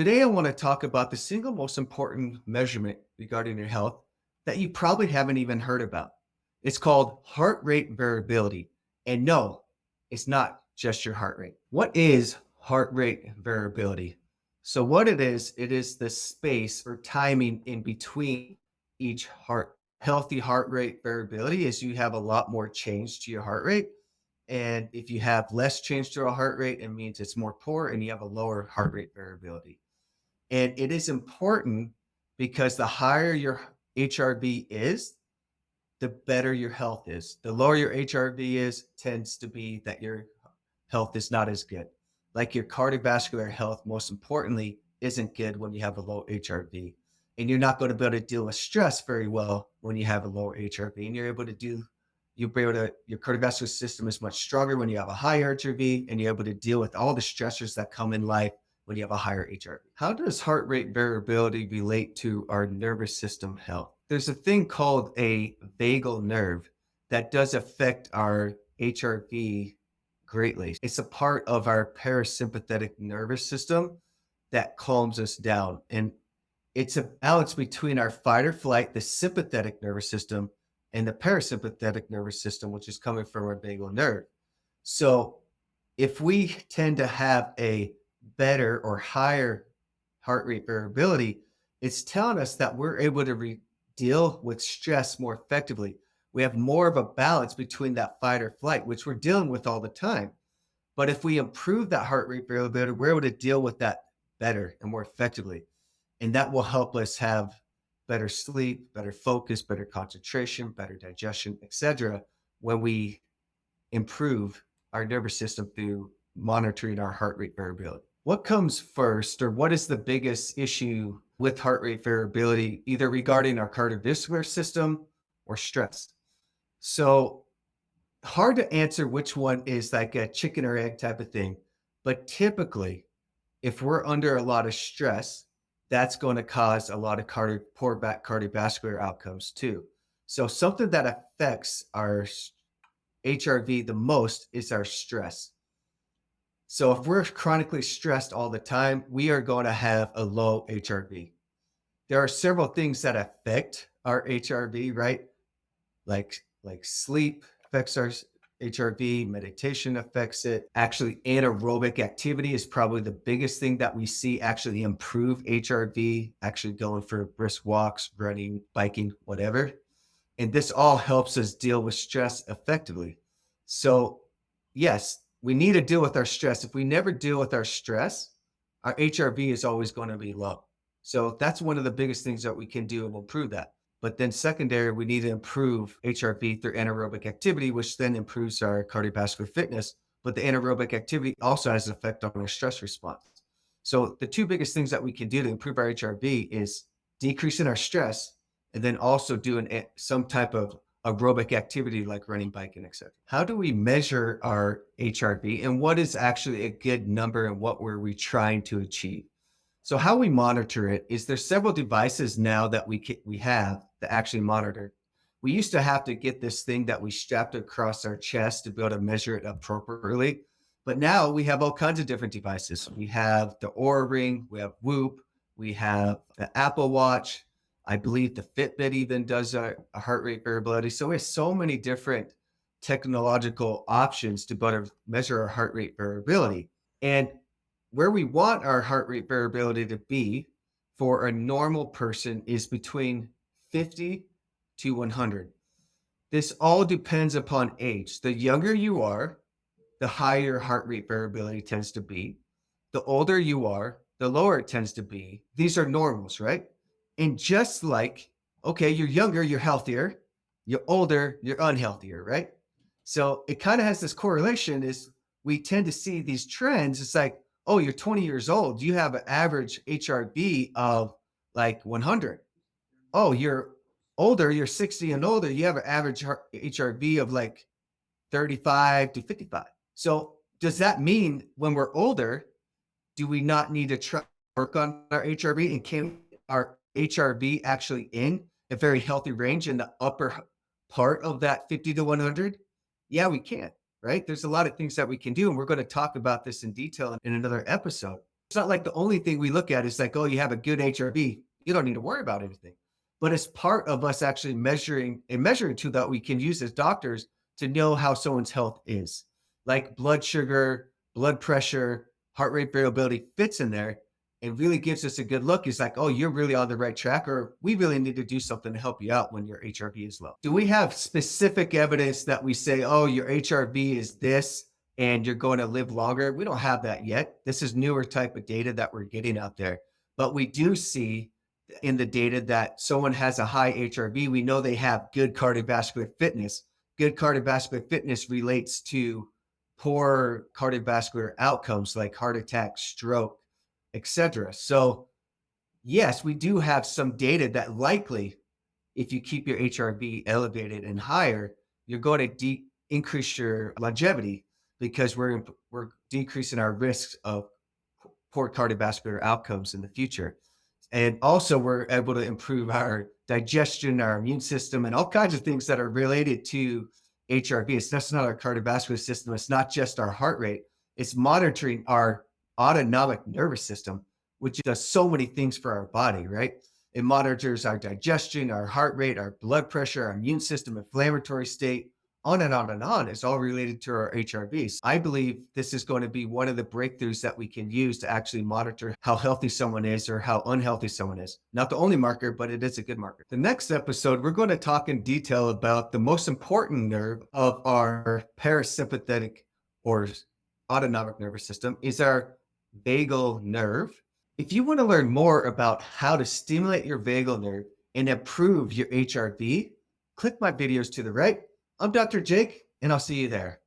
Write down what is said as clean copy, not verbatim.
Today, I want to talk about the single most important measurement regarding your health that you probably haven't even heard about. It's called heart rate variability. And no, it's not just your heart rate. What is heart rate variability? So, what it is the space or timing in between each heart. Healthy heart rate variability is you have a lot more change to your heart rate. And if you have less change to a heart rate, it means it's more poor and you have a lower heart rate variability. And it is important because the higher your HRV is, the better your health is. The lower your HRV is, tends to be that your health is not as good. Like your cardiovascular health, most importantly, isn't good when you have a low HRV. And you're not going to be able to deal with stress very well when you have a lower HRV. And your cardiovascular system is much stronger when you have a higher HRV, and you're able to deal with all the stressors that come in life when you have a higher HRV. How does heart rate variability relate to our nervous system health? There's a thing called a vagal nerve that does affect our HRV greatly. It's a part of our parasympathetic nervous system that calms us down. And it's a balance between our fight or flight, the sympathetic nervous system, and the parasympathetic nervous system, which is coming from our vagal nerve. So if we tend to have a better or higher heart rate variability, it's telling us that we're able to deal with stress more effectively. We have more of a balance between that fight or flight, which we're dealing with all the time. But if we improve that heart rate variability, we're able to deal with that better and more effectively. And that will help us have better sleep, better focus, better concentration, better digestion, etc. when we improve our nervous system through monitoring our heart rate variability. What comes first, or what is the biggest issue with heart rate variability, either regarding our cardiovascular system or stress? So, hard to answer which one is like a chicken or egg type of thing. But typically, if we're under a lot of stress, that's going to cause a lot of poor back cardiovascular outcomes too. So, something that affects our HRV the most is our stress. So if we're chronically stressed all the time, we are going to have a low HRV. There are several things that affect our HRV, right? Like sleep affects our HRV, meditation affects it. Actually, anaerobic activity is probably the biggest thing that we see actually improve HRV, actually going for brisk walks, running, biking, whatever. And this all helps us deal with stress effectively. So, yes, we need to deal with our stress. If we never deal with our stress, our HRV is always going to be low. So, that's one of the biggest things that we can do and improve that. But then, secondary, we need to improve HRV through anaerobic activity, which then improves our cardiovascular fitness. But the anaerobic activity also has an effect on our stress response. So, the two biggest things that we can do to improve our HRV is decreasing our stress and then also doing some type of aerobic activity like running, biking, etc. How do we measure our HRV, and what is actually a good number, and what were we trying to achieve? So how we monitor it is there's several devices now that we have that actually monitor. We used to have to get this thing that we strapped across our chest to be able to measure it appropriately. But now we have all kinds of different devices. We have the Oura Ring, we have Whoop, we have the Apple Watch. I believe the Fitbit even does a heart rate variability. So we have so many different technological options to better measure our heart rate variability. And where we want our heart rate variability to be for a normal person is between 50 to 100. This all depends upon age. The younger you are, the higher heart rate variability tends to be. The older you are, the lower it tends to be. These are normals, right? And just like, okay, you're younger, you're healthier. You're older, you're unhealthier, right? So it kind of has this correlation is we tend to see these trends. It's like, oh, you're 20 years old. You have an average HRV of like 100. Oh, you're older, you're 60 and older. You have an average HRV of like 35 to 55. So does that mean when we're older, do we not need to work on our HRV, and can our HRV actually in a very healthy range in the upper part of that 50 to 100? Yeah, we can, right? There's a lot of things that we can do, and we're going to talk about this in detail in another episode. It's not like the only thing we look at is like, oh, you have a good HRV. You don't need to worry about anything. But it's part of us actually measuring a measuring tool that we can use as doctors to know how someone's health is. Like blood sugar, blood pressure, heart rate variability fits in there and really gives us a good look. It's like, oh, you're really on the right track, or we really need to do something to help you out when your HRV is low. Do we have specific evidence that we say, oh, your HRV is this and you're going to live longer? We don't have that yet. This is newer type of data that we're getting out there. But we do see in the data that someone has a high HRV, we know they have good cardiovascular fitness. Good cardiovascular fitness relates to poor cardiovascular outcomes like heart attack, stroke, etc. So, yes, we do have some data that likely, if you keep your HRV elevated and higher, you're going to increase your longevity because we're decreasing our risks of poor cardiovascular outcomes in the future. And also, we're able to improve our digestion, our immune system, and all kinds of things that are related to HRV. It's just not our cardiovascular system. It's not just our heart rate. It's monitoring our autonomic nervous system, which does so many things for our body, right? It monitors our digestion, our heart rate, our blood pressure, our immune system, inflammatory state, on and on and on. It's all related to our HRVs. I believe this is going to be one of the breakthroughs that we can use to actually monitor how healthy someone is or how unhealthy someone is. Not the only marker, but it is a good marker. The next episode, we're going to talk in detail about the most important nerve of our parasympathetic or autonomic nervous system is our vagal nerve. If you want to learn more about how to stimulate your vagal nerve and improve your HRV, click my videos to the right. I'm Dr. Jake, and I'll see you there.